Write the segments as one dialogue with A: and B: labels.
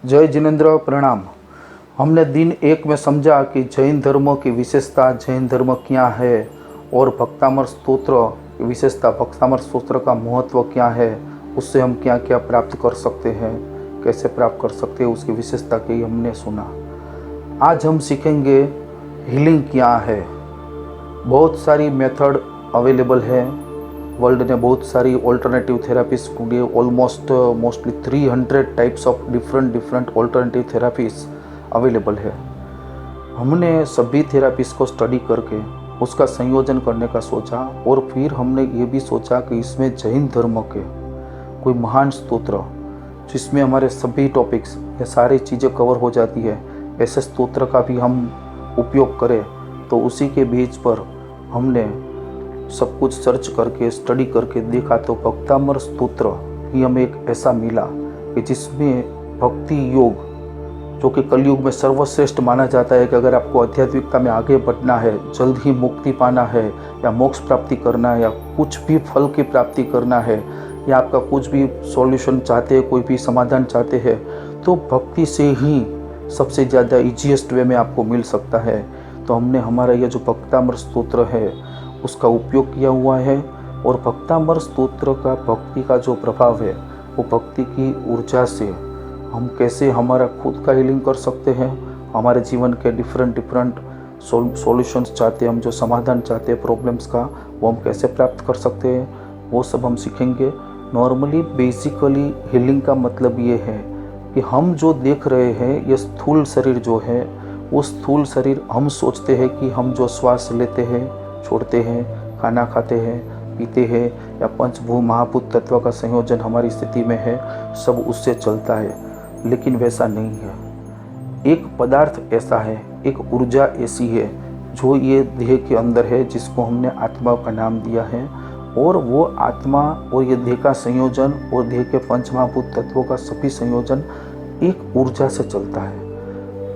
A: जय जिनेन्द्र, प्रणाम। हमने दिन एक में समझा कि जैन धर्म की विशेषता, जैन धर्म क्या है और भक्तामर स्तोत्र की विशेषता, भक्तामर स्तोत्र का महत्व क्या है, उससे हम क्या क्या प्राप्त कर सकते हैं, कैसे प्राप्त कर सकते हैं, उसकी विशेषता की हमने सुना। आज हम सीखेंगे हीलिंग क्या है। बहुत सारी मेथड अवेलेबल है। वर्ल्ड ने बहुत सारी ऑल्टरनेटिव थेरापीज ढूंढी। Mostly 300 types of different alternative therapies available है। हमने सभी थेरापीज को स्टडी करके उसका संयोजन करने का सोचा और फिर हमने ये भी सोचा कि इसमें जैन धर्म के कोई महान स्तोत्र जिसमें हमारे सभी टॉपिक्स या सारी चीज़ें कवर हो जाती है, ऐसे स्तोत्र का भी हम उपयोग करें। तो उसी के बेस पर हमने सब कुछ सर्च करके स्टडी करके देखा तो भक्तामर स्तोत्र ही हमें एक ऐसा मिला कि जिसमें भक्ति योग, जो कि कलयुग में सर्वश्रेष्ठ माना जाता है कि अगर आपको आध्यात्मिकता में आगे बढ़ना है, जल्द ही मुक्ति पाना है या मोक्ष प्राप्ति करना है या कुछ भी फल की प्राप्ति करना है या आपका कुछ भी सॉल्यूशन चाहते हैं, कोई भी समाधान चाहते हैं, तो भक्ति से ही सबसे ज़्यादा ईजीएस्ट वे में आपको मिल सकता है। तो हमने हमारा यह जो भक्तामर स्तोत्र है उसका उपयोग किया हुआ है। और भक्तामर स्तोत्र का भक्ति का जो प्रभाव है, वो भक्ति की ऊर्जा से हम कैसे हमारा खुद का हीलिंग कर सकते हैं, हमारे जीवन के डिफरेंट सॉल्यूशंस चाहते हैं, हम जो समाधान चाहते हैं प्रॉब्लम्स का, वो हम कैसे प्राप्त कर सकते हैं, वो सब हम सीखेंगे। नॉर्मली बेसिकली हीलिंग का मतलब ये है कि हम जो देख रहे हैं, ये स्थूल शरीर जो है, वो स्थूल शरीर हम सोचते हैं कि हम जो श्वास लेते हैं, छोड़ते हैं, खाना खाते हैं, पीते हैं या पंचभूत महाभूत तत्व का संयोजन हमारी स्थिति में है, सब उससे चलता है। लेकिन वैसा नहीं है। एक पदार्थ ऐसा है, एक ऊर्जा ऐसी है जो ये देह के अंदर है, जिसको हमने आत्मा का नाम दिया है। और वो आत्मा और ये देह का संयोजन और देह के पंचमहाभूत तत्वों का सभी संयोजन एक ऊर्जा से चलता है।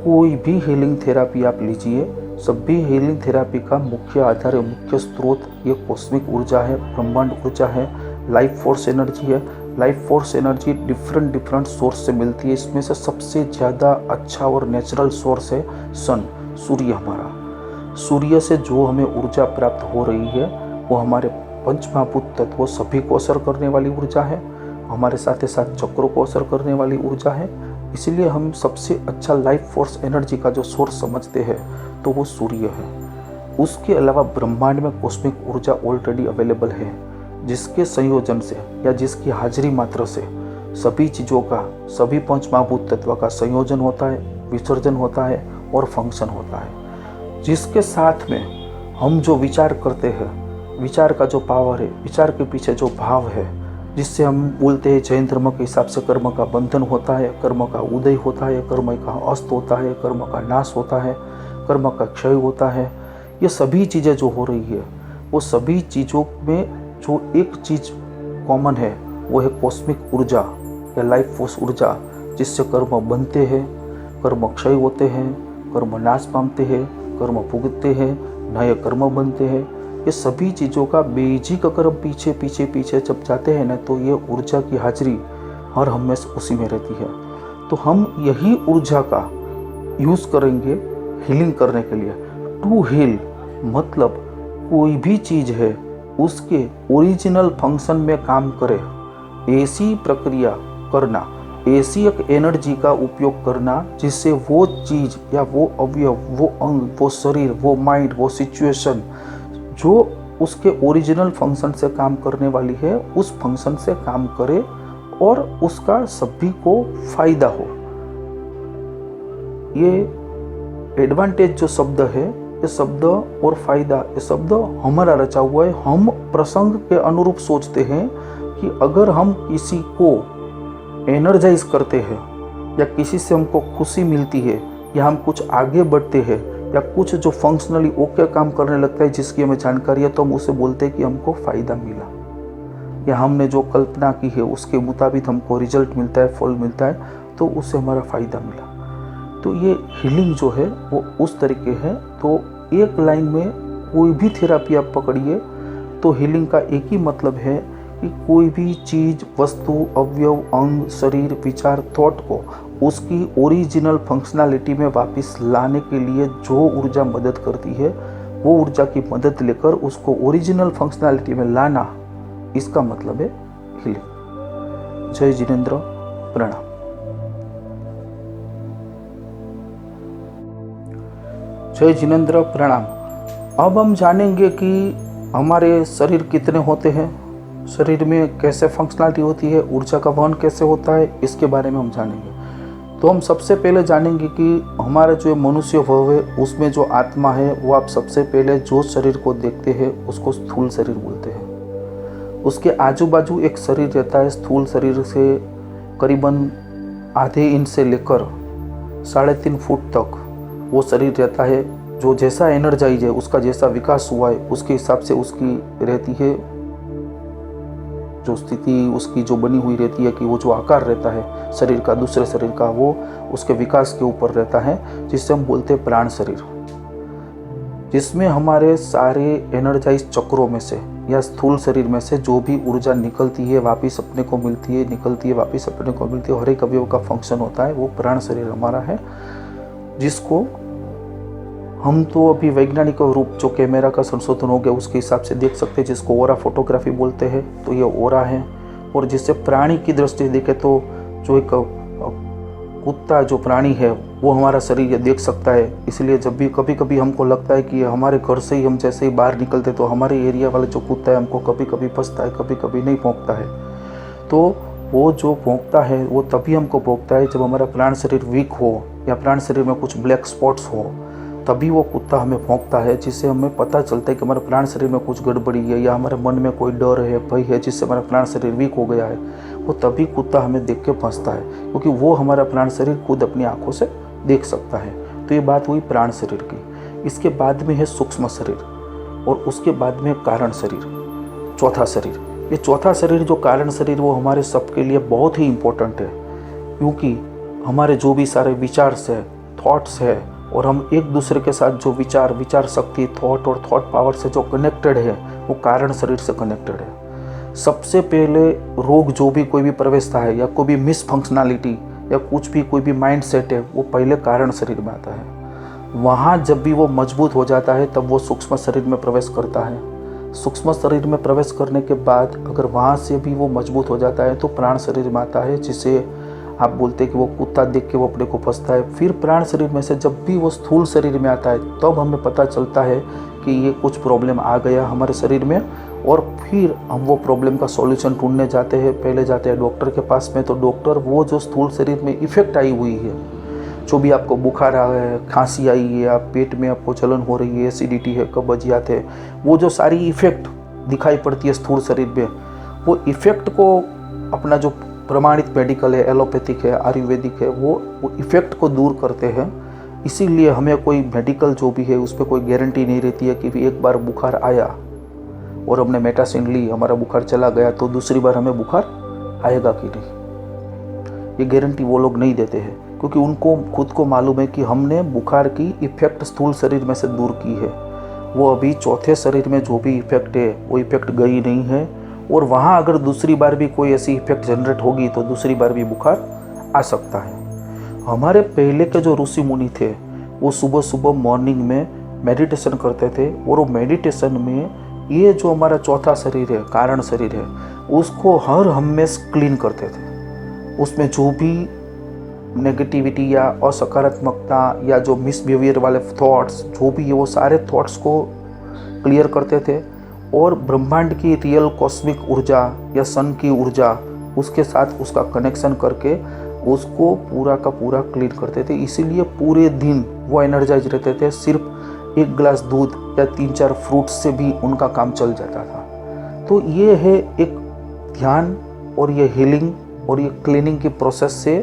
A: कोई भी हीलिंग थेरापी आप लीजिए, सभी हीलिंग थेरापी का मुख्य आधार, मुख्य स्रोत ये कॉस्मिक ऊर्जा है, ब्रह्मांड ऊर्जा है, लाइफ फोर्स एनर्जी है। Life force energy different source से मिलती है। इसमें से सबसे ज़्यादा अच्छा और नेचुरल सोर्स है सन, सूर्य। हमारा सूर्य से जो हमें ऊर्जा प्राप्त हो रही है, वो हमारे पंचमहाभूत तत्वों सभी को असर करने वाली ऊर्जा है, हमारे साथ ही साथ चक्रों को असर करने वाली ऊर्जा है। इसीलिए हम सबसे अच्छा लाइफ फोर्स एनर्जी का जो सोर्स समझते हैं तो वो सूर्य है। उसके अलावा ब्रह्मांड में कॉस्मिक ऊर्जा ऑलरेडी अवेलेबल है, जिसके संयोजन से या जिसकी हाजिरी मात्र से सभी चीज़ों का, सभी पंचमहाभूत तत्व का संयोजन होता है, विसर्जन होता है और फंक्शन होता है। जिसके साथ में हम जो विचार करते हैं, विचार का जो पावर है, विचार के पीछे जो भाव है, जिससे हम बोलते हैं जैन धर्म के हिसाब से कर्म का बंधन होता है, कर्म का उदय होता है, कर्म का अस्त होता है, कर्म का नाश होता है, कर्म का क्षय होता है। ये सभी चीज़ें जो हो रही है, वो सभी चीज़ों में जो एक चीज़ कॉमन है, वो है कॉस्मिक ऊर्जा या लाइफ फोर्स ऊर्जा, जिससे कर्म बनते हैं, कर्म क्षय होते हैं, कर्म नाश पाते हैं, कर्म भुगतते हैं, नए कर्म बनते हैं। ये सभी चीज़ों का बेजिक अगर हम पीछे जब जाते हैं ना, तो ये ऊर्जा की हाजिरी हर हमेशा उसी में रहती है। तो हम यही ऊर्जा का यूज़ करेंगे हीलिंग करने के लिए। टू हील मतलब कोई भी चीज़ है उसके ओरिजिनल फंक्शन में काम करे, ऐसी प्रक्रिया करना, ऐसी एक एनर्जी का उपयोग करना जिससे वो चीज़ या वो अवयव, वो अंग, वो शरीर, वो माइंड, वो सिचुएशन जो उसके ओरिजिनल फंक्शन से काम करने वाली है, उस फंक्शन से काम करे और उसका सभी को फायदा हो। ये एडवांटेज जो शब्द है, ये शब्द और फायदा, ये शब्द हमारा रचा हुआ है। हम प्रसंग के अनुरूप सोचते हैं कि अगर हम किसी को एनर्जाइज करते हैं या किसी से हमको खुशी मिलती है या हम कुछ आगे बढ़ते हैं या कुछ जो फंक्शनली ओके काम करने लगता है, जिसकी हमें जानकारी है, तो हम उसे बोलते हैं कि हमको फ़ायदा मिला, या हमने जो कल्पना की है उसके मुताबिक हमको रिजल्ट मिलता है, फल मिलता है, तो उससे हमारा फ़ायदा मिला। तो ये हीलिंग जो है वो उस तरीके है। तो एक लाइन में कोई भी थेरापी आप पकड़िए तो हीलिंग का एक ही मतलब है कि कोई भी चीज़, वस्तु, अवयव, अंग, शरीर, विचार, थॉट को उसकी ओरिजिनल फंक्शनैलिटी में वापस लाने के लिए जो ऊर्जा मदद करती है, वो ऊर्जा की मदद लेकर उसको ओरिजिनल फंक्शनैलिटी में लाना, इसका मतलब है हीलिंग। जय जिनेंद्र, प्रणाम। जय जिनेंद्र, प्रणाम। अब हम जानेंगे कि हमारे शरीर कितने होते हैं, शरीर में कैसे फंक्शनलिटी होती है, ऊर्जा का वहन कैसे होता है, इसके बारे में हम जानेंगे। तो हम सबसे पहले जानेंगे कि हमारा जो मनुष्य भव है उसमें जो आत्मा है, वो आप सबसे पहले जो शरीर को देखते हैं उसको स्थूल शरीर बोलते हैं। उसके आजू बाजू एक शरीर रहता है, स्थूल शरीर से करीबन आधे इंच से लेकर 3.5 फुट तक वो शरीर रहता है। जो जैसा एनर्जाइज है, उसका जैसा विकास हुआ है, उसके हिसाब से उसकी रहती है जो स्थिति, उसकी जो बनी हुई रहती है कि वो जो आकार रहता है शरीर का, दूसरे शरीर का, वो उसके विकास के ऊपर रहता है, जिससे हम बोलते हैं प्राण शरीर। जिसमें हमारे सारे एनर्जाइज चक्रों में से या स्थूल शरीर में से जो भी ऊर्जा निकलती है, वापिस अपने को मिलती है, निकलती है, वापिस अपने को मिलती है, हर एक अवयव का फंक्शन होता है, वो प्राण शरीर हमारा है। जिसको हम तो अभी वैज्ञानिक रूप जो कैमरा का संशोधन हो गया उसके हिसाब से देख सकते हैं, जिसको ओरा फोटोग्राफी बोलते हैं। तो ये ओरा है। और जिससे प्राणी की दृष्टि से देखें तो जो एक कुत्ता जो प्राणी है वो हमारा शरीर ये देख सकता है। इसलिए जब भी कभी कभी हमको लगता है कि हमारे घर से ही हम जैसे ही बाहर निकलते तो हमारे एरिया वाले जो कुत्ता है हमको कभी कभी फंसता है, कभी कभी नहीं भौंकता है। तो वो जो भौंकता है वो तभी हमको भौंकता है जब हमारा प्राण शरीर वीक हो या प्राण शरीर में कुछ ब्लैक स्पॉट्स हो, तभी वो कुत्ता हमें भौंकता है, जिससे हमें पता चलता है कि हमारे प्राण शरीर में कुछ गड़बड़ी है या हमारे मन में कोई डर है, भय है, जिससे हमारा प्राण शरीर वीक हो गया है। वो तभी कुत्ता हमें देख के फंसता है, क्योंकि वो हमारा प्राण शरीर खुद अपनी आंखों से देख सकता है। तो ये बात हुई प्राण शरीर की। इसके बाद में है सूक्ष्म शरीर और उसके बाद में कारण शरीर, चौथा शरीर। ये चौथा शरीर जो कारण शरीर, वो हमारे सबके लिए बहुत ही इम्पोर्टेंट है, क्योंकि हमारे जो भी सारे विचार्स है, थॉट्स है, और हम एक दूसरे के साथ जो विचार शक्ति, थॉट और थॉट पावर से जो कनेक्टेड है, वो कारण शरीर से कनेक्टेड है। सबसे पहले रोग जो भी कोई भी प्रवेशता है या कोई भी मिस फंक्शनैलिटी या कुछ भी कोई भी माइंड सेट है, वो पहले कारण शरीर में आता है। वहाँ जब भी वो मजबूत हो जाता है तब वो सूक्ष्म शरीर में प्रवेश करता है। सूक्ष्म शरीर में प्रवेश करने के बाद अगर वहाँ से भी वो मजबूत हो जाता है तो प्राण शरीर में आता है, जिसे आप बोलते हैं कि वो कुत्ता देख के वो अपने को फंसता है। फिर प्राण शरीर में से जब भी वो स्थूल शरीर में आता है तब हमें पता चलता है कि ये कुछ प्रॉब्लम आ गया हमारे शरीर में, और फिर हम वो प्रॉब्लम का सॉल्यूशन ढूंढने जाते हैं। पहले जाते हैं डॉक्टर के पास में, तो डॉक्टर वो जो स्थूल शरीर में इफेक्ट आई हुई है, जो भी आपको बुखार आ है, खांसी आई है, या पेट में आपको जलन हो रही है, एसिडिटी है, कब्जियत है, वो जो सारी इफेक्ट दिखाई पड़ती है स्थूल शरीर में, वो इफेक्ट को अपना जो प्रमाणित मेडिकल है, एलोपैथिक है, आयुर्वेदिक है, वो इफेक्ट को दूर करते हैं। इसीलिए हमें कोई मेडिकल जो भी है उस पर कोई गारंटी नहीं रहती है कि एक बार बुखार आया और हमने मेडिसिन ली, हमारा बुखार चला गया, तो दूसरी बार हमें बुखार आएगा कि नहीं। ये गारंटी वो लोग नहीं देते हैं, क्योंकि उनको खुद को मालूम है कि हमने बुखार की इफेक्ट स्थूल शरीर में से दूर की है। वो अभी चौथे शरीर में जो भी इफेक्ट है वो इफेक्ट गई नहीं है, और वहाँ अगर दूसरी बार भी कोई ऐसी इफेक्ट जनरेट होगी तो दूसरी बार भी बुखार आ सकता है। हमारे पहले के जो ऋषि मुनि थे वो सुबह सुबह मॉर्निंग में मेडिटेशन करते थे, और वो मेडिटेशन में ये जो हमारा चौथा शरीर है, कारण शरीर है, उसको हर हमेशा क्लीन करते थे। उसमें जो भी नेगेटिविटी या असकारात्मकता या जो मिसबिहेवियर वाले थॉट्स जो भी है, वो सारे थॉट्स को क्लियर करते थे, और ब्रह्मांड की रियल कॉस्मिक ऊर्जा या सन की ऊर्जा उसके साथ उसका कनेक्शन करके उसको पूरा का पूरा क्लीन करते थे। इसीलिए पूरे दिन वो एनर्जाइज रहते थे। सिर्फ एक गिलास दूध या 3-4 फ्रूट्स से भी उनका काम चल जाता था। तो ये है एक ध्यान और ये हीलिंग और ये क्लीनिंग की प्रोसेस से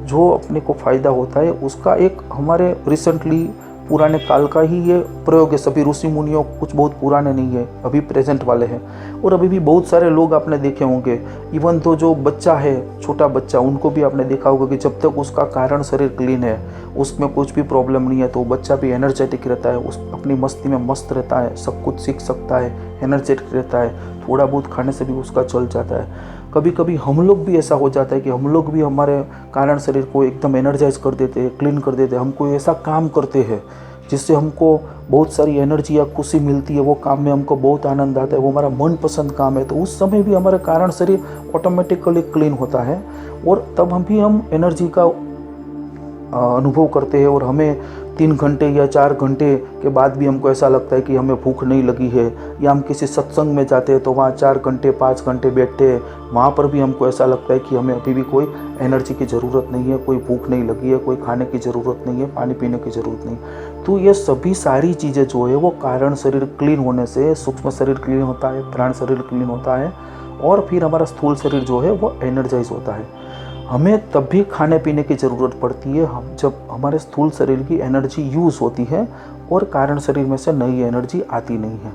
A: जो अपने को फ़ायदा होता है, उसका एक हमारे रिसेंटली पुराने काल का ही ये प्रयोग है। सभी ऋषि मुनियों कुछ बहुत पुराने नहीं है, अभी प्रेजेंट वाले हैं। और अभी भी बहुत सारे लोग आपने देखे होंगे, इवन तो जो बच्चा है, छोटा बच्चा, उनको भी आपने देखा होगा कि जब तक उसका कारण शरीर क्लीन है, उसमें कुछ भी प्रॉब्लम नहीं है, तो बच्चा भी एनर्जेटिक रहता है, उस अपनी मस्ती में मस्त रहता है, सब कुछ सीख सकता है, एनर्जेटिक रहता है, थोड़ा बहुत खाने से भी उसका चल जाता है। कभी कभी हम लोग भी ऐसा हो जाता है कि हम लोग भी हमारे कारण शरीर को एकदम एनर्जाइज कर देते हैं, क्लीन कर देते हैं। हम कोई ऐसा काम करते हैं जिससे हमको बहुत सारी एनर्जी या खुशी मिलती है, वो काम में हमको बहुत आनंद आता है, वो हमारा मनपसंद काम है, तो उस समय भी हमारा कारण शरीर ऑटोमेटिकली क्लीन होता है और तब हम एनर्जी का अनुभव करते हैं। और हमें 3 घंटे या 4 घंटे के बाद भी हमको ऐसा लगता है कि हमें भूख नहीं लगी है, या हम किसी सत्संग में जाते हैं तो वहाँ 4 घंटे 5 घंटे बैठते हैं, वहाँ पर भी हमको ऐसा लगता है कि हमें अभी भी कोई एनर्जी की ज़रूरत नहीं है, कोई भूख नहीं लगी है, कोई खाने की ज़रूरत नहीं है, पानी पीने की ज़रूरत नहीं। तो ये सभी सारी चीज़ें जो है वो कारण शरीर क्लीन होने से, सूक्ष्म शरीर क्लीन होता है, प्राण शरीर क्लीन होता है, और फिर हमारा स्थूल शरीर जो है वो एनर्जाइज होता है। हमें तब भी खाने पीने की ज़रूरत पड़ती है हम जब हमारे स्थूल शरीर की एनर्जी यूज़ होती है और कारण शरीर में से नई एनर्जी आती नहीं है,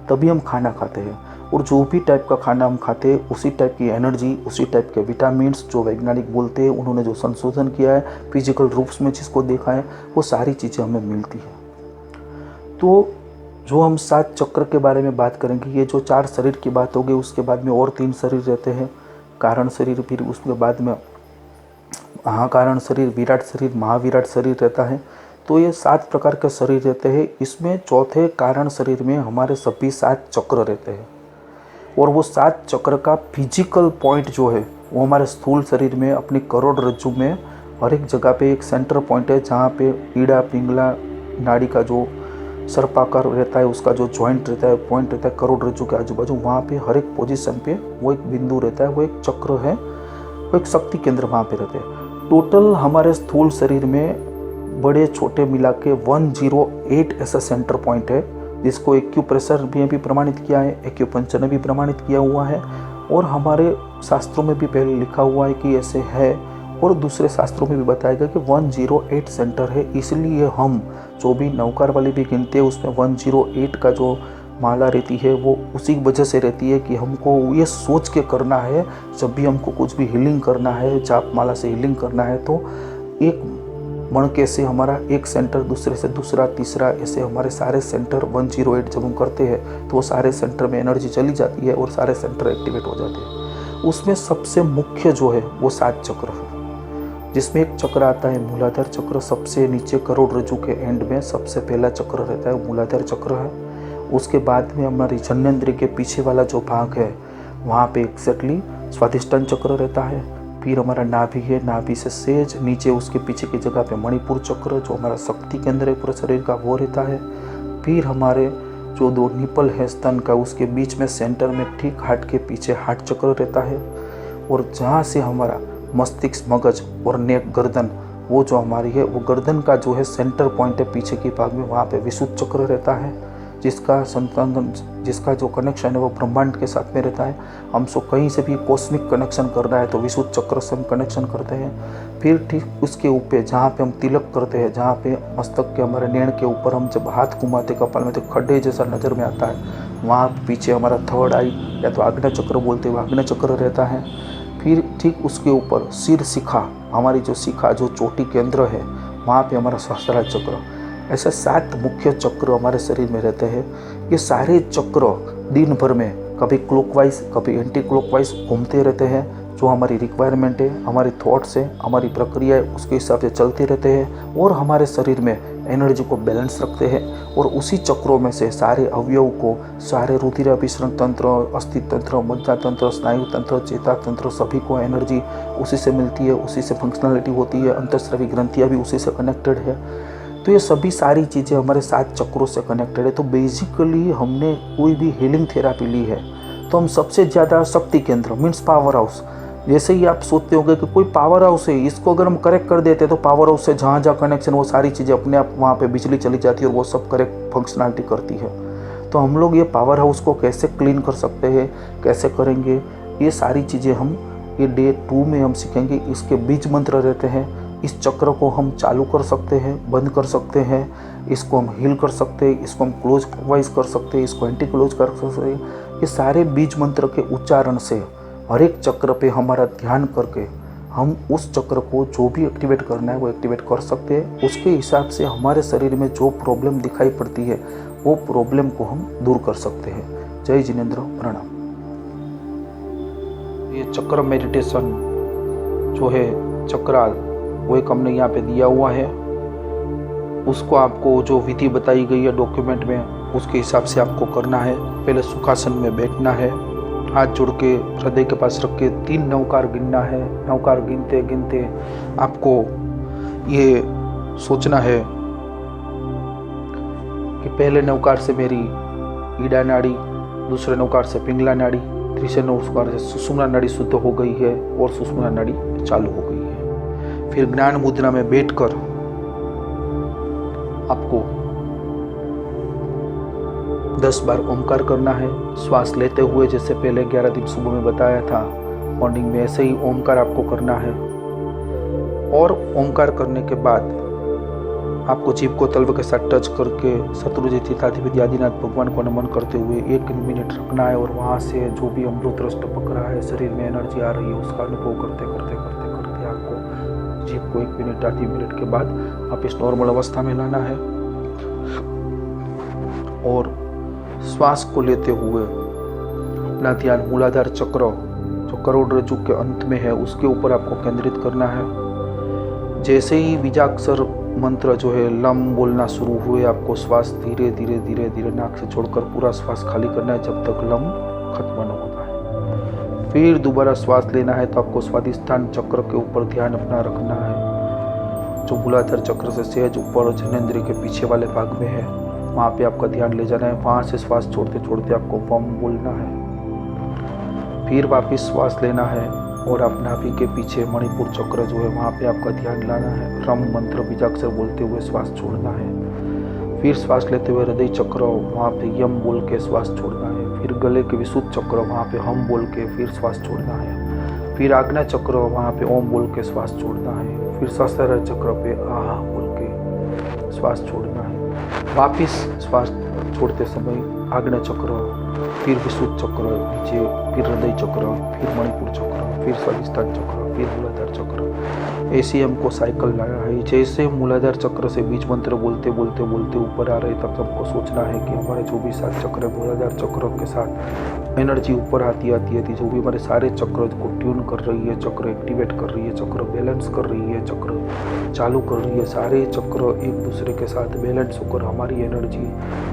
A: तभी हम खाना खाते हैं। और जो भी टाइप का खाना हम खाते हैं, उसी टाइप की एनर्जी, उसी टाइप के विटामिन्स, जो वैज्ञानिक बोलते हैं, उन्होंने जो संशोधन किया है फिजिकल रूप्स में जिसको देखा है, वो सारी चीज़ें हमें मिलती है। तो जो हम 7 चक्र के बारे में बात करेंगे, ये जो 4 शरीर की बात होगी, उसके बाद में और 3 शरीर रहते हैं, कारण शरीर, फिर उसके बाद में महाकारण शरीर, विराट शरीर, महाविराट शरीर रहता है। तो ये 7 प्रकार के शरीर रहते हैं। इसमें चौथे कारण शरीर में हमारे सभी 7 चक्र रहते हैं, और वो 7 चक्र का फिजिकल पॉइंट जो है वो हमारे स्थूल शरीर में अपनी करोड़रज्जु में हर एक जगह पे एक सेंटर पॉइंट है, जहाँ पे ईड़ा पिंगला नाड़ी का जो सर्पाकार रहता है, उसका जो जॉइंट रहता है, पॉइंट रहता है करोड़रज्जु के आजू बाजू, वहाँ पे हर एक पोजीशन पे वो एक बिंदु रहता है, वो एक चक्र है, वो एक शक्ति केंद्र वहाँ पे रहते हैं। टोटल हमारे स्थूल शरीर में बड़े छोटे मिला के 108 ऐसा सेंटर पॉइंट है, जिसको एक्यूप्रेशर भी अभी प्रमाणित किया है, एक्यूपंक्चर ने भी प्रमाणित किया हुआ है, और हमारे शास्त्रों में भी पहले लिखा हुआ है कि ऐसे है, और दूसरे शास्त्रों में भी बताया गया कि 108 सेंटर है। इसलिए हम जो भी नौकार वाली भी गिनते हैं, उसमें 108 का जो माला रहती है वो उसी वजह से रहती है कि हमको ये सोच के करना है, जब भी हमको कुछ भी हीलिंग करना है, जाप माला से हीलिंग करना है, तो एक मणके से हमारा एक सेंटर, दूसरे से दूसरा, तीसरा, ऐसे हमारे सारे सेंटर 108 जब हम करते हैं तो वो सारे सेंटर में एनर्जी चली जाती है और सारे सेंटर एक्टिवेट हो जाते हैं। उसमें सबसे मुख्य जो है वो 7 चक्र है, जिसमें एक चक्र आता है मूलाधार चक्र, सबसे नीचे करोड़रज्जु के एंड में सबसे पहला चक्र रहता है, मूलाधार चक्र है। उसके बाद में हमारी जन्नेंद्रिय के पीछे वाला जो भाग है, वहाँ पे एक्जैक्टली स्वाधिष्ठान चक्र रहता है। फिर हमारा नाभि है, नाभि से सेज नीचे उसके पीछे की जगह पे मणिपुर चक्र, जो हमारा शक्ति केंद्र है पूरे शरीर का, वो रहता है। फिर हमारे जो 2 निपल है स्तन का, उसके बीच में सेंटर में ठीक हार्ट के पीछे हार्ट चक्र रहता है। और जहाँ से हमारा मस्तिष्क, मगज और नेक, गर्दन, वो जो हमारी है, वो गर्दन का जो है सेंटर पॉइंट है पीछे के भाग में, वहाँ पे विशुद्ध चक्र रहता है, जिसका संतंधन, जिसका जो कनेक्शन है वो ब्रह्मांड के साथ में रहता है। हमको कहीं से भी कॉस्मिक कनेक्शन करना है तो विशुद्ध चक्र से हम कनेक्शन करते हैं। फिर ठीक उसके ऊपर जहाँ पे हम तिलक करते हैं, जहाँ पे मस्तक के हमारे नेण के ऊपर हम जब हाथ घुमाते कपाल में तो खड्डे जैसा नज़र में आता है, वहाँ पीछे हमारा थर्ड आई या तो आग्नेय चक्र बोलते हुए आग्नेय चक्र रहता है। फिर ठीक उसके ऊपर सिर शिखा, हमारी जो शिखा, जो चोटी केंद्र है, वहाँ पे हमारा सहस्त्रार चक्र। ऐसे 7 मुख्य चक्र हमारे शरीर में रहते हैं। ये सारे चक्र दिन भर में कभी क्लॉकवाइज कभी एंटी क्लॉकवाइज घूमते रहते हैं। जो हमारी रिक्वायरमेंट है, हमारी थॉट्स है, हमारी प्रक्रिया है, उसके हिसाब से चलते रहते हैं और हमारे शरीर में एनर्जी को बैलेंस रखते हैं। और उसी चक्रों में से सारे अवयव को, सारे रुधिराभिसरण तंत्र, अस्थि तंत्र, मज्जा तंत्र, स्नायु तंत्र, चेता तंत्र, सभी को एनर्जी उसी से मिलती है, उसी से फंक्शनलिटी होती है। अंतःस्रावी ग्रंथियाँ भी उसी से कनेक्टेड है। तो ये सभी सारी चीज़ें हमारे 7 चक्रों से कनेक्टेड है। तो बेसिकली हमने कोई भी हीलिंग थेरापी ली है तो हम सबसे ज़्यादा शक्ति केंद्र मीन्स पावर हाउस, जैसे ही आप सोचते होंगे कि कोई पावर हाउस है, इसको अगर हम करेक्ट कर देते तो पावर हाउस से जहाँ जहाँ कनेक्शन, वो सारी चीज़ें अपने आप वहाँ पे बिजली चली जाती है और वो सब करेक्ट फंक्शनलिटी करती है। तो हम लोग ये पावर हाउस को कैसे क्लीन कर सकते हैं, कैसे करेंगे, ये सारी चीज़ें हम ये डे 2 में हम सीखेंगे। इसके बीज मंत्र रहते हैं इस चक्र को हम चालू कर सकते हैं, बंद कर सकते हैं, इसको हम हील कर सकते हैं, इसको हम क्लोज वाइज कर सकते हैं, इसको एंटी क्लोज कर सकते हैं। ये सारे बीज मंत्र के उच्चारण से हर एक चक्र पे हमारा ध्यान करके हम उस चक्र को जो भी एक्टिवेट करना है वो एक्टिवेट कर सकते हैं। उसके हिसाब से हमारे शरीर में जो प्रॉब्लम दिखाई पड़ती है वो प्रॉब्लम को हम दूर कर सकते हैं। जय जिनेंद्र, प्रणाम। ये चक्र मेडिटेशन जो है चक्राल, वो एक हमने यहाँ पे दिया हुआ है। उसको आपको जो विधि बताई गई है डॉक्यूमेंट में, उसके हिसाब से आपको करना है। पहले सुखासन में बैठना है, हाथ जोड़ के हृदय के पास रख के 3 नवकार गिनना है। नवकार गिनते गिनते आपको ये सोचना है कि पहले नवकार से मेरी ईडा नाड़ी, दूसरे नवकार से पिंगला नाड़ी, तीसरे नवकार से सुषुम्ना नाड़ी शुद्ध हो गई है और सुषुम्ना नाड़ी चालू हो गई है। फिर ज्ञान मुद्रा में बैठकर आपको 10 बार ओमकार करना है। श्वास लेते हुए, जैसे पहले 11 दिन सुबह में बताया था मॉर्निंग में, ऐसे ही ओमकार आपको करना है। और ओमकार करने के बाद आपको जीभ को तल्व के साथ टच करके शत्रुंजय तीर्थाधिपति आदिनाथ भगवान को नमन करते हुए 1 मिनट रखना है। और वहाँ से जो भी अमृत रस टपक रहा है, शरीर में एनर्जी आ रही है, उसका अनुभव करते करते करते करते आपको जीभ को 1 मिनट आधी मिनट के बाद आप इस नॉर्मल अवस्था में लाना है। और श्वास को लेते हुए अपना ध्यान मूलाधार चक्र जो करोड़रज्जु के अंत में है उसके ऊपर आपको केंद्रित करना है। जैसे ही बीजाक्षर मंत्र जो है लम बोलना शुरू हुए, आपको श्वास धीरे धीरे धीरे धीरे नाक से छोड़कर पूरा श्वास खाली करना है जब तक लम खत्म न होता है। फिर दोबारा श्वास लेना है तो आपको स्वादिष्ठान चक्र के ऊपर ध्यान अपना रखना है, जो मूलाधार चक्र से सहज ऊपर जनेंद्रिय के पीछे वाले भाग में है। वहाँ पे आपका ध्यान ले जाना है। वहाँ से श्वास छोड़ते छोड़ते आपको वम बोलना है। फिर वापिस श्वास लेना है और आप नाभि के पीछे मणिपुर चक्र जो है वहाँ पे आपका ध्यान लाना है। रम मंत्र बीजाक्षर बोलते हुए श्वास छोड़ना है। फिर श्वास लेते हुए हृदय चक्र, वहाँ पे यम बोल के श्वास छोड़ना है। फिर गले के विशुद्ध चक्र, वहाँ पे हम बोल के फिर श्वास छोड़ना है। फिर आज्ञा चक्र, वहाँ पे ओम बोल के श्वास छोड़ना है। फिर सहस्त्रार चक्र पे आहा बोल के श्वास छोड़ना है। वापिस श्वास छोड़ते समय आग्नेय चक्र, फिर विशुद्ध चक्र नीचे, फिर हृदय चक्र, फिर मणिपुर चक्र, फिर स्वादिष्ठान चक्र, फिर मूलाधार चक्र। ऐसे हमको साइकिल लाना है। जैसे मूलाधार चक्र से बीज मंत्र बोलते बोलते बोलते ऊपर आ रहे, तब हमको सोचना है कि हमारे जो भी 7 चक्र है, मूलाधार चक्र के साथ एनर्जी ऊपर आती आती आती जो भी हमारे सारे चक्र को ट्यून कर रही है, चक्र एक्टिवेट कर रही है, चक्र बैलेंस कर रही है, चक्र चालू कर रही है, सारे चक्र एक दूसरे के साथ बैलेंस होकर हमारी एनर्जी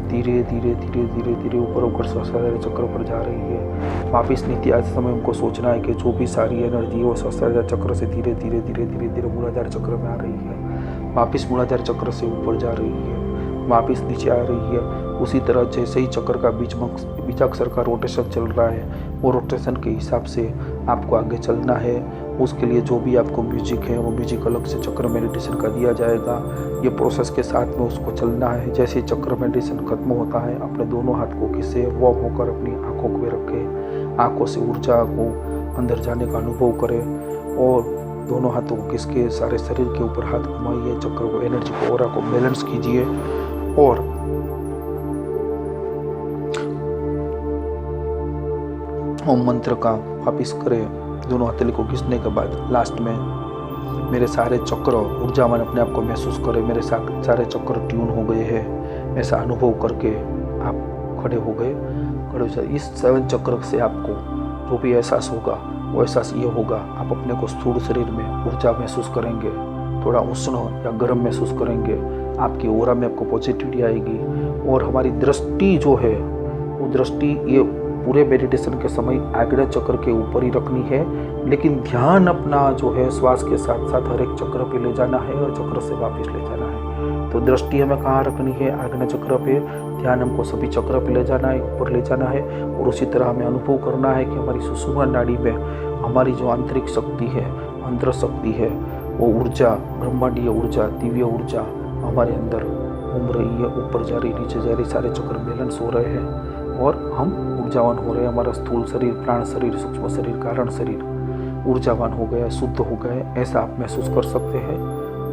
A: धीरे धीरे धीरे धीरे धीरे ऊपर होकर सहस्त्रार चक्र पर जा रही है। वापिस नीति आज समय हमको सोचना है कि जो भी सारी एनर्जी है वो सहस्त्रार चक्र से धीरे धीरे धीरे धीरे धीरे मूलाधार चक्र में आ रही है, वापिस मूलाधार चक्र से ऊपर जा रही है, वापिस नीचे आ रही है। उसी तरह जैसे ही चक्र का बीजाक्षर का रोटेशन चल रहा है, वो रोटेशन के हिसाब से आपको आगे चलना है। उसके लिए जो भी आपको म्यूजिक है वो म्यूजिक अलग से चक्र मेडिटेशन का दिया जाएगा। ये प्रोसेस के साथ में उसको चलना है। जैसे चक्र मेडिटेशन खत्म होता है, अपने दोनों हाथ को किसे वार्म होकर अपनी आँखों को रखें, आँखों से ऊर्जा को अंदर जाने का अनुभव करें और दोनों हाथों को किसके सारे शरीर के ऊपर हाथ घुमाइए, चक्र को, एनर्जी को, ऑरा को बैलेंस कीजिए। और ओम मंत्र का वापिस करें। दोनों हथेली को घिसने के बाद लास्ट में मेरे सारे चक्र ऊर्जावान अपने आप को महसूस करें, मेरे सारे चक्र ट्यून हो गए हैं, ऐसा अनुभव करके आप खड़े हो गए। इस 7 चक्र से आपको जो भी एहसास होगा वो एहसास ये होगा, आप अपने को स्थूल शरीर में ऊर्जा महसूस करेंगे, थोड़ा उष्ण या गर्म महसूस करेंगे, आपकी ओरा में आपको पॉजिटिविटी आएगी। और हमारी दृष्टि जो है वो दृष्टि ये पूरे मेडिटेशन के समय आग्नेय चक्र के ऊपर ही रखनी है, लेकिन ध्यान अपना जो है श्वास के साथ साथ हर एक चक्र पे ले जाना है और चक्र से वापस ले जाना है। तो दृष्टि हमें कहाँ रखनी है? आग्नेय चक्र पे। ध्यान हमको सभी चक्र पे ले जाना है, ऊपर ले जाना है। और उसी तरह हमें अनुभव करना है कि हमारी सुषुम्ना नाड़ी में हमारी जो आंतरिक शक्ति है, अंतर शक्ति है, वो ऊर्जा, ब्रह्मांडीय ऊर्जा, दिव्य ऊर्जा हमारे अंदर घूम रही है, ऊपर जा रही, नीचे जा रही, सारे चक्र बैलेंस हो रहे हैं और हम ऊर्जावान हो रहे हैं। हमारा स्थूल शरीर, प्राण शरीर, सूक्ष्म शरीर, कारण शरीर ऊर्जावान हो गया, शुद्ध हो गए, ऐसा आप महसूस कर सकते हैं।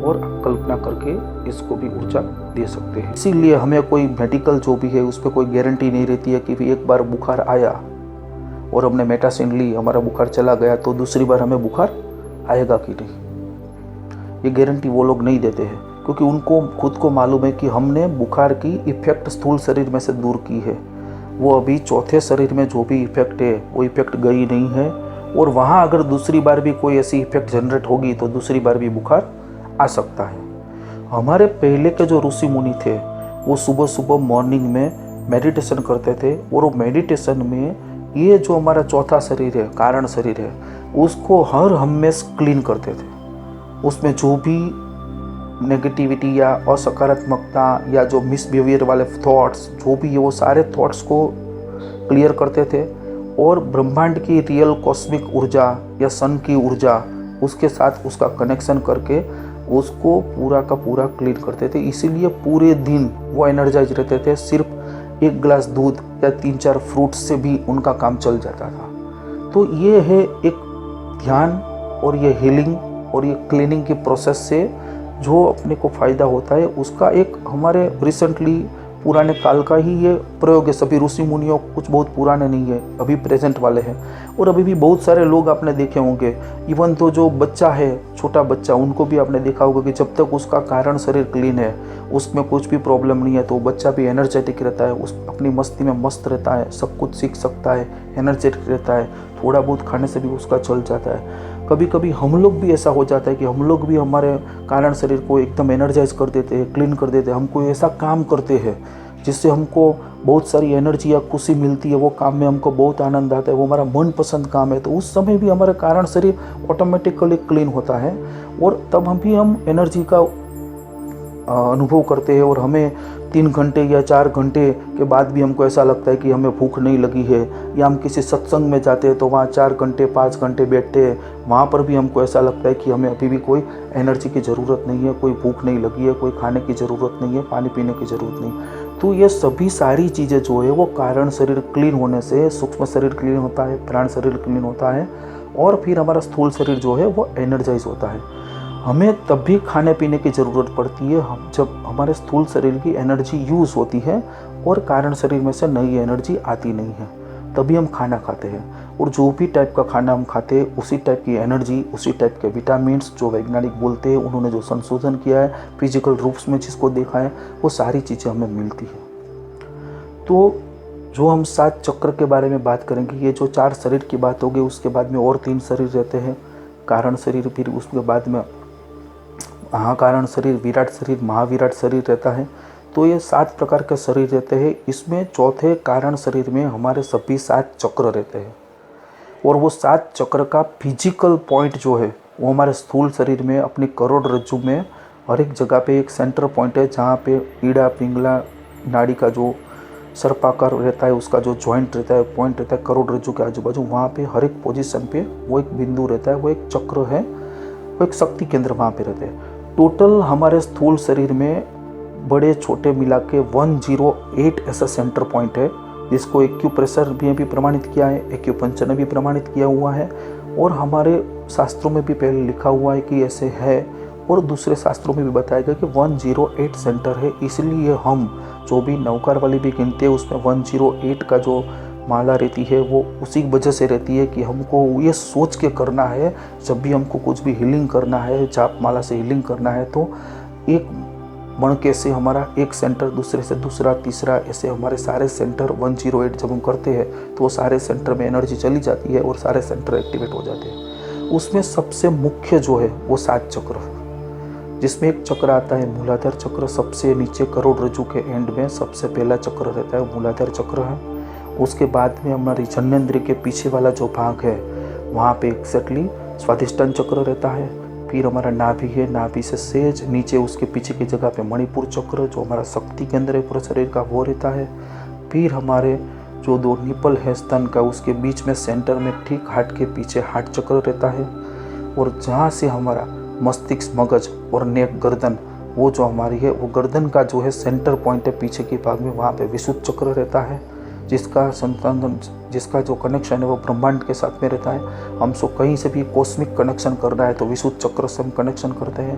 A: और कल्पना करके इसको भी ऊर्जा दे सकते हैं। इसीलिए हमें कोई मेडिकल जो भी है उस पर कोई गारंटी नहीं रहती है कि एक बार बुखार आया और हमने मेटासिन ली, हमारा बुखार चला गया तो दूसरी बार हमें बुखार आएगा कि नहीं। ये गारंटी वो लोग नहीं देते हैं, क्योंकि उनको खुद को मालूम है कि हमने बुखार की इफेक्ट स्थूल शरीर में से दूर की है। वो अभी चौथे शरीर में जो भी इफेक्ट है वो इफेक्ट गई नहीं है, और वहाँ अगर दूसरी बार भी कोई ऐसी इफेक्ट जनरेट होगी तो दूसरी बार भी बुखार आ सकता है। हमारे पहले के जो ऋषि मुनि थे वो सुबह सुबह मॉर्निंग में मेडिटेशन करते थे, और वो मेडिटेशन में ये जो हमारा चौथा शरीर है, कारण शरीर है, उसको हर हमेशा क्लीन करते थे। उसमें जो भी नेगेटिविटी या असकारात्मकता या जो मिसबिहेवियर वाले थॉट्स जो भी है वो सारे थॉट्स को क्लियर करते थे, और ब्रह्मांड की रियल कॉस्मिक ऊर्जा या सन की ऊर्जा उसके साथ उसका कनेक्शन करके उसको पूरा का पूरा क्लीन करते थे। इसीलिए पूरे दिन वो एनर्जाइज रहते थे। सिर्फ एक गिलास दूध या 3-4 फ्रूट्स से भी उनका काम चल जाता था। तो ये है एक ध्यान और ये हीलिंग और ये क्लीनिंग की प्रोसेस से जो अपने को फ़ायदा होता है, उसका एक हमारे रिसेंटली पुराने काल का ही ये प्रयोग है। सभी ऋषि मुनियों कुछ बहुत पुराने नहीं है, अभी प्रेजेंट वाले हैं, और अभी भी बहुत सारे लोग आपने देखे होंगे। इवन तो जो बच्चा है, छोटा बच्चा, उनको भी आपने देखा होगा कि जब तक उसका कारण शरीर क्लीन है, उसमें कुछ भी प्रॉब्लम नहीं है, तो बच्चा भी एनर्जेटिक रहता है, उस अपनी मस्ती में मस्त रहता है, सब कुछ सीख सकता है, एनर्जेटिक रहता है, थोड़ा बहुत खाने से भी उसका चल जाता है। कभी कभी हम लोग भी ऐसा हो जाता है कि हम लोग भी हमारे कारण शरीर को एकदम एनर्जाइज कर देते हैं, क्लीन कर देते हैं। हम कोई ऐसा काम करते हैं जिससे हमको बहुत सारी एनर्जी या खुशी मिलती है, वो काम में हमको बहुत आनंद आता है, वो हमारा मनपसंद काम है, तो उस समय भी हमारा कारण शरीर ऑटोमेटिकली क्लीन होता है, और तब हम एनर्जी का अनुभव करते हैं। और हमें 3 घंटे या 4 घंटे के बाद भी हमको ऐसा लगता है कि हमें भूख नहीं लगी है, या हम किसी सत्संग में जाते हैं तो वहाँ 4 घंटे 5 घंटे बैठते हैं, वहाँ पर भी हमको ऐसा लगता है कि हमें अभी भी कोई एनर्जी की ज़रूरत नहीं है, कोई भूख नहीं लगी है, कोई खाने की ज़रूरत नहीं है, पानी पीने की ज़रूरत नहीं। तो ये सभी सारी चीज़ें जो है वो कारण शरीर क्लीन होने से सूक्ष्म शरीर क्लीन होता है, प्राण शरीर क्लीन होता है, और फिर हमारा स्थूल शरीर जो है वो एनर्जाइज होता है। हमें तब भी खाने पीने की ज़रूरत पड़ती है जब हमारे स्थूल शरीर की एनर्जी यूज़ होती है और कारण शरीर में से नई एनर्जी आती नहीं है, तभी हम खाना खाते हैं। और जो भी टाइप का खाना हम खाते हैं उसी टाइप की एनर्जी, उसी टाइप के विटामिन्स जो वैज्ञानिक बोलते हैं, उन्होंने जो संशोधन किया है फिजिकल रूप्स में जिसको देखा है, वो सारी चीज़ें हमें मिलती है। तो जो हम 7 चक्र के बारे में बात करेंगे, ये जो 4 शरीर की बात होगी, उसके बाद में और 3 शरीर रहते हैं, कारण शरीर, फिर उसके बाद में महाकारण शरीर, विराट शरीर, महाविराट शरीर रहता है। तो ये 7 प्रकार के शरीर रहते हैं। इसमें चौथे कारण शरीर में हमारे सभी 7 चक्र रहते हैं, और वो 7 चक्र का फिजिकल पॉइंट जो है वो हमारे स्थूल शरीर में अपनी करोड़रज्जु में हर एक जगह पे एक सेंटर पॉइंट है, जहाँ पे ईड़ा पिंगला नाड़ी का जो सर्पाकार रहता है, उसका जो जॉइंट रहता है, पॉइंट रहता है करोड़रज्जु के आजू बाजू, वहाँ पे हर एक पोजीशन पे वो एक बिंदु रहता है, वो एक चक्र है, वो एक शक्ति केंद्र वहाँ पे रहते हैं। टोटल हमारे स्थूल शरीर में बड़े छोटे मिला के 108 ऐसा सेंटर पॉइंट है, जिसको एक्यूप्रेशर भी प्रमाणित किया है, एक्यूपंक्चर ने भी प्रमाणित किया हुआ है, और हमारे शास्त्रों में भी पहले लिखा हुआ है कि ऐसे है, और दूसरे शास्त्रों में भी बताया गया कि 108 सेंटर है। इसलिए हम जो भी नवकार वाली भी गिनते हैं उसमें 108 का जो माला रहती है वो उसी वजह से रहती है कि हमको ये सोच के करना है, जब भी हमको कुछ भी हीलिंग करना है, जाप माला से हीलिंग करना है, तो एक मणके से हमारा एक सेंटर दूसरे से दूसरा तीसरा, ऐसे हमारे सारे सेंटर 108 जब हम करते हैं तो वो सारे सेंटर में एनर्जी चली जाती है और सारे सेंटर एक्टिवेट हो जाते हैं। उसमें सबसे मुख्य जो है वो 7 चक्र, जिसमें एक चक्र आता है मूलाधार चक्र, सबसे नीचे करोड़रज्जु के एंड में सबसे पहला चक्र रहता है मूलाधार चक्र है। उसके बाद में हमारी जन्नेंद्रिय के पीछे वाला जो भाग है वहाँ पे एक्जैक्टली स्वादिष्टान चक्र रहता है। फिर हमारा नाभि है, नाभि से सेज नीचे उसके पीछे की जगह पे मणिपुर चक्र जो हमारा शक्ति केंद्र है पूरे शरीर का, वो रहता है। फिर हमारे जो 2 निपल है स्तन का, उसके बीच में सेंटर में ठीक हार्ट के पीछे हार्ट चक्र रहता है, और जहाँ से हमारा मस्तिष्क, मगज और नेक, गर्दन, वो जो हमारी है वो गर्दन का जो है सेंटर पॉइंट है पीछे के भाग में, वहाँ पे विशुद्ध चक्र रहता है। जिसका संतान, जिसका जो कनेक्शन है वो ब्रह्मांड के साथ में रहता है। हम सो कहीं से भी कॉस्मिक कनेक्शन करना है तो विशुद्ध चक्र से हम कनेक्शन करते हैं।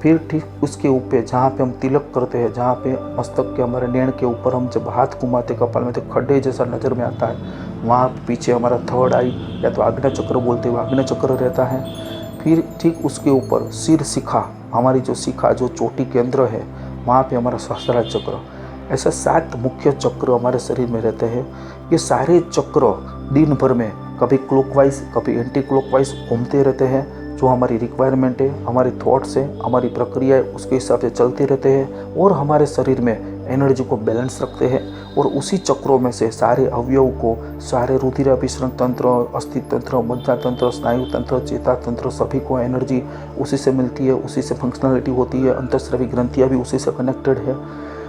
A: फिर ठीक उसके ऊपर जहाँ पे हम तिलक करते हैं, जहाँ पे मस्तक के हमारे नेण के ऊपर हम जब हाथ घुमाते कपाल में तो खड्डे जैसा नज़र में आता है, वहाँ पीछे हमारा थर्ड आई या तो आग्नेय चक्र बोलते हुए आग्नेय चक्र रहता है। फिर ठीक उसके ऊपर सिर शिखा, हमारी जो शिखा जो चोटी केंद्र है, वहाँ पे हमारा सहस्त्रार चक्र। ऐसे 7 मुख्य चक्र हमारे शरीर में रहते हैं। ये सारे चक्र दिन भर में कभी क्लॉकवाइज कभी एंटी क्लॉकवाइज घूमते रहते हैं। जो हमारी रिक्वायरमेंट है, हमारी थॉट्स है, हमारी प्रक्रिया है, उसके हिसाब से चलते रहते हैं और हमारे शरीर में एनर्जी को बैलेंस रखते हैं। और उसी चक्रों में से सारे अवयव को, सारे रुधिराभिसरण तंत्र, अस्थि तंत्र, मज्जा तंत्र, स्नायु तंत्र, चेता तंत्र, सभी को एनर्जी उसी से मिलती है, उसी से फंक्शनलिटी होती है। अंतःस्रावी ग्रंथियाँ भी उसी से कनेक्टेड है।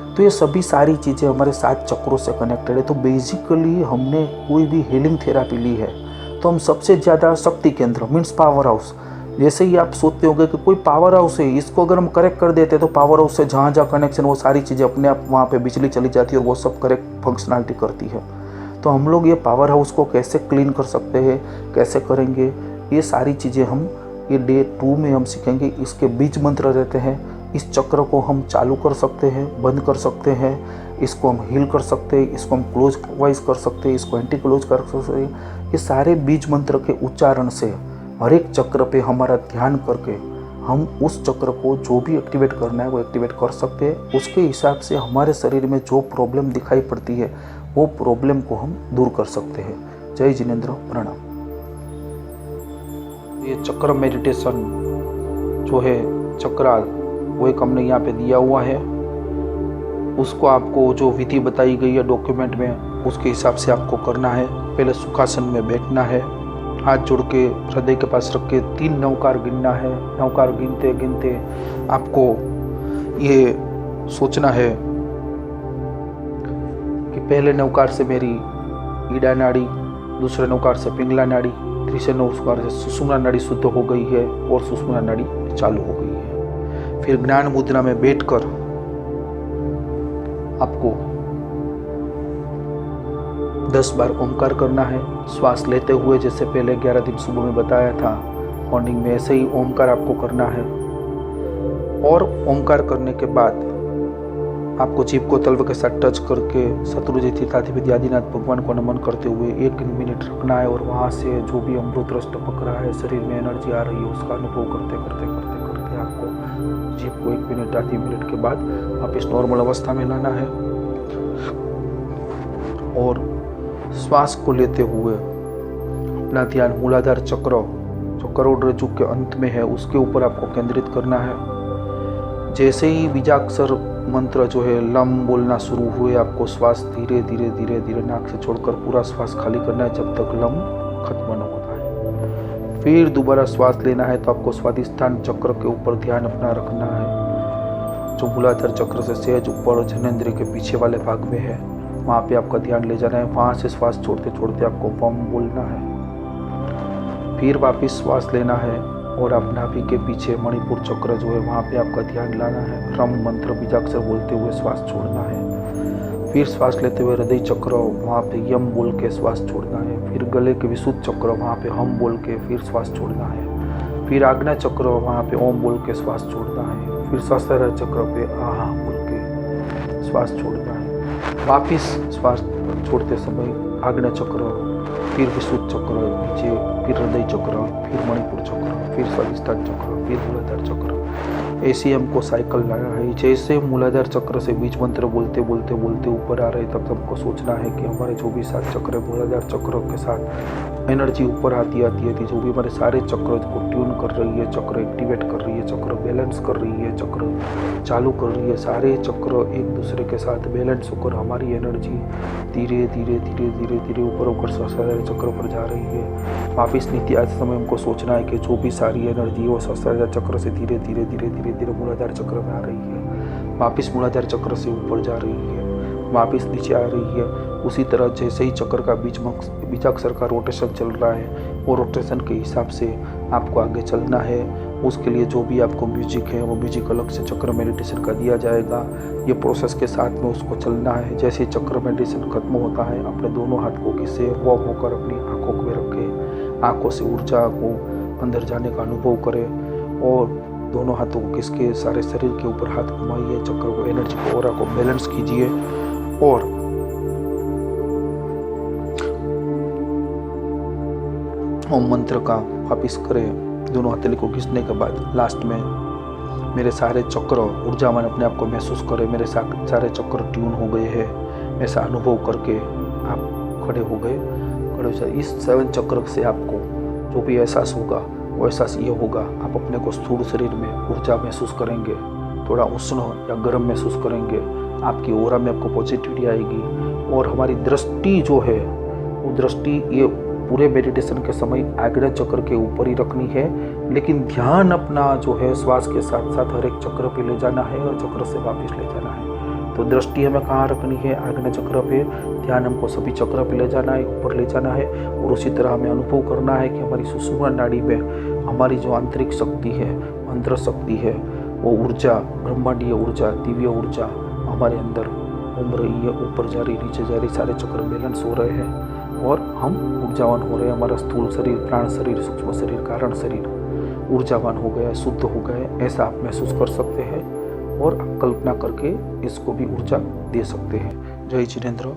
A: तो ये सभी सारी चीज़ें हमारे 7 चक्रों से कनेक्टेड है। तो बेसिकली हमने कोई भी हीलिंग थेरापी ली है तो हम सबसे ज़्यादा शक्ति केंद्र मीन्स पावर हाउस, जैसे ही आप सोचते होंगे कि कोई पावर हाउस है, इसको अगर हम करेक्ट कर देते तो पावर हाउस से जहाँ जहाँ कनेक्शन वो सारी चीज़ें अपने आप वहाँ पे बिजली चली जाती है और वो सब करेक्ट फंक्शनलिटी करती है। तो हम लोग ये पावर हाउस को कैसे क्लीन कर सकते हैं, कैसे करेंगे, ये सारी चीज़ें हम ये डे 2 में हम सीखेंगे। इसके बीज मंत्र रहते हैं। इस चक्र को हम चालू कर सकते हैं, बंद कर सकते हैं, इसको हम हील कर सकते हैं, इसको हम क्लोज वाइज कर सकते हैं, इसको एंटी क्लोज कर सकते हैं। ये सारे बीज मंत्र के उच्चारण से हर एक चक्र पे हमारा ध्यान करके हम उस चक्र को जो भी एक्टिवेट करना है वो एक्टिवेट कर सकते हैं। उसके हिसाब से हमारे शरीर में जो प्रॉब्लम दिखाई पड़ती है वो प्रॉब्लम को हम दूर कर सकते हैं। जय जिनेंद्र, प्रणाम। ये चक्र मेडिटेशन जो है चक्राल, वो एक हमने यहाँ पे दिया हुआ है। उसको आपको जो विधि बताई गई है डॉक्यूमेंट में, उसके हिसाब से आपको करना है। पहले सुखासन में बैठना है, हाथ जोड़ के हृदय के पास रख के 3 नवकार गिनना है। नवकार गिनते गिनते आपको ये सोचना है कि पहले नवकार से मेरी ईड़ा नाड़ी, दूसरे नवकार से पिंगला नाड़ी, तीसरे नवकार से सुषुम्ना नाड़ी शुद्ध हो गई है और सुषुम्ना नाड़ी चालू हो गई है। फिर ज्ञान मुद्रा में बैठकर आपको 10 बार ओमकार करना है। श्वास लेते हुए, जैसे पहले 11 दिन सुबह में बताया था मॉर्निंग में, ऐसे ही ओमकार आपको करना है। और ओमकार करने के बाद आपको जीभ को तल्व के साथ टच करके शत्रुंजय तीर्थाधिपति आदिनाथ भगवान को नमन करते हुए 1 मिनट रखना है। और वहाँ से जो भी अमृत रस टपक रहा है, शरीर में एनर्जी आ रही है, उसका अनुभव करते करते करते करते आपको जीभ को 1 मिनट आधे मिनट के बाद वापस नॉर्मल अवस्था में लाना है। और श्वास को लेते हुए अपना ध्यान मूलाधार चक्र जो करोड़रज्जु के अंत में है उसके ऊपर आपको केंद्रित करना है। जैसे ही बीजाक्षर मंत्र जो है लम बोलना शुरू हुए, आपको श्वास धीरे धीरे धीरे धीरे नाक से छोड़कर पूरा श्वास खाली करना है जब तक लम खत्म न होता है। फिर दोबारा श्वास लेना है तो आपको स्वादिष्ठान चक्र के ऊपर ध्यान अपना रखना है, जो मूलाधार चक्र से सहज ऊपर जनेंद्रिय के पीछे वाले भाग में है, वहाँ पे आपका ध्यान ले जाना है। वहाँ से श्वास छोड़ते छोड़ते आपको बम बोलना है। फिर वापस श्वास लेना है और आप नाभि के पीछे मणिपुर चक्र जो है वहाँ पे आपका ध्यान लाना है। रम मंत्र बीजाक्षर बोलते हुए श्वास छोड़ना है। फिर श्वास लेते हुए हृदय चक्र, वहाँ पे यम बोल के श्वास छोड़ना है। फिर गले के विशुद्ध चक्र, वहाँ पे हम बोल के फिर श्वास छोड़ना है। फिर आग्नेय चक्र, वहाँ पे ओम बोल के श्वास छोड़ना है। फिर सहस्त्रार चक्र पे आहा बोल के श्वास छोड़ना है। वापिस श्वास छोड़ते समय आग्नेय चक्र, फिर विशुद्ध चक्र नीचे, फिर हृदय चक्र, फिर मणिपुर चक्र, फिर स्वादिष्ठान चक्र, फिर मूलाधार चक्र। ऐसे हमको साइकिल लाना है। जैसे मूलाधार चक्र से बीज मंत्र बोलते बोलते बोलते ऊपर आ रहे, तब हमको सोचना है कि हमारे जो भी 7 चक्र है, मूलाधार चक्र के साथ एनर्जी ऊपर आती जो भी हमारे सारे चक्र को ट्यून कर रही है, चक्र एक्टिवेट कर रही है, चक्र बैलेंस कर रही है, चक्र चालू कर रही है, सारे चक्र एक दूसरे के साथ बैलेंस होकर हमारी एनर्जी धीरे धीरे धीरे धीरे धीरे ऊपर होकर सहस्त्रार चक्र पर जा रही है। वापिस नीति आज समय हमको सोचना है कि जो भी सारी एनर्जी है वो सहस्त्रार चक्र से धीरे धीरे धीरे धीरे धीरे मूलाधार चक्र में आ रही है, वापिस मूलाधार चक्र से ऊपर जा रही है, वापिस नीचे आ रही है। उसी तरह जैसे ही चक्र का बीजाक्षर का रोटेशन चल रहा है, वो रोटेशन के हिसाब से आपको आगे चलना है। उसके लिए जो भी आपको म्यूजिक है वो म्यूजिक अलग से चक्र मेडिटेशन का दिया जाएगा। ये प्रोसेस के साथ में उसको चलना है। जैसे ही चक्र मेडिटेशन खत्म होता है, अपने दोनों हाथ को किसे वॉर्म होकर अपनी आंखों में रखें, आंखों से ऊर्जा को अंदर जाने का अनुभव करें और दोनों हाथों को किसके सारे शरीर के ऊपर हाथ घुमाइए, चक्र को, एनर्जी को, ऑरा को बैलेंस कीजिए और ओम मंत्र का वापिस करें। दोनों हथेली को खींचने के बाद लास्ट में मेरे सारे चक्र ऊर्जावान अपने आप को महसूस करें, मेरे सारे चक्र ट्यून हो गए हैं, ऐसा अनुभव करके आप खड़े हो गए। खड़े हो इस 7 चक्र से आपको जो भी एहसास होगा वो एहसास ये होगा, आप अपने को स्थूल शरीर में ऊर्जा महसूस करेंगे, थोड़ा उष्ण या गर्म महसूस करेंगे, आपकी ओरा में आपको पॉजिटिविटी आएगी और हमारी दृष्टि जो है वो दृष्टि ये पूरे मेडिटेशन के समय आग्नेय चक्र के ऊपर ही रखनी है, लेकिन ध्यान अपना जो है श्वास के साथ साथ हर एक चक्र पे ले जाना है और चक्र से वापस ले जाना है। तो दृष्टि हमें कहाँ रखनी है? आग्नेय चक्र पे। ध्यान हमको सभी चक्र पे ले जाना है, ऊपर ले जाना है और उसी तरह हमें अनुभव करना है कि हमारी सुषुम्ना नाड़ी में हमारी जो आंतरिक शक्ति है, अंतर शक्ति है, वो ऊर्जा, ब्रह्मांडीय ऊर्जा, दिव्य ऊर्जा हमारे अंदर घूम रही है, ऊपर जा रही, नीचे जा रही, सारे चक्र बैलेंस हो रहे हैं और हम ऊर्जावान हो रहे हैं। हमारा स्थूल शरीर, प्राण शरीर, सूक्ष्म शरीर, कारण शरीर ऊर्जावान हो गया, शुद्ध हो गए, ऐसा आप महसूस कर सकते हैं और कल्पना करके इसको भी ऊर्जा दे सकते हैं। जय जिनेंद्र।